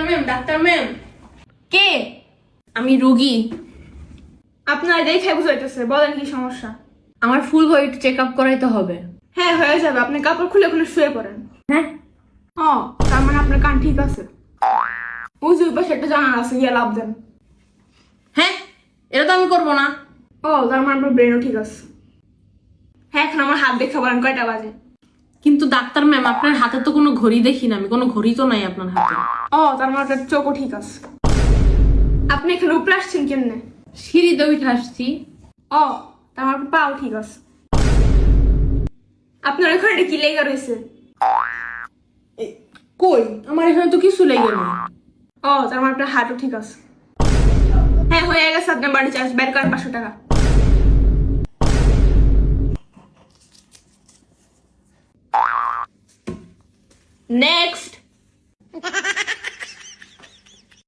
Doctor ma'am. কে? আমি রোগী। আপনার দেখে বুঝাইতেছে, বলেন কি সমস্যা? আমার ফুল বডি চেক আপ করাইতে হবে। হ্যাঁ, হয়ে যাবে, আপনি কাপড় খুলে খুলে শুয়ে পড়েন। হ্যাঁ, ও, তার মানে আপনার কান ঠিক আছে। ওই যে পাশে একটা জানালা আছে, গিয়ে লাভ দেন। হ্যাঁ, এটা তো আমি করবো না। ও, তার মানে আপনার ব্রেনও ঠিক আছে। হ্যাঁ, এখন আমার হাত দেখে বলেন কয়টা বাজে? কিন্তু ডাক্তার ম্যাম, আপনার হাতে তো কোনো ঘড়ি দেখি না আমি, কোনো ঘড়ি তো নাই আপনার হাতে। ও, তার মানে আপনার চোখও ঠিক আছে। আপনি এখানে উপরে আসছেন কেমনে? সিঁড়িতে উঠে আসছি। ও, তার মানে আপনার পাও ঠিক আছে। আপনার ওখানে কি লেগে রয়েছে? কই, আমার এখানে তো কিছু লেগে নেই। ও, তার মানে আপনার হাতও ঠিক আছে। হ্যাঁ, হয়ে গেছে, আপনার বাড়ি চার্জ বের করেন 500 টাকা। নেক্সট।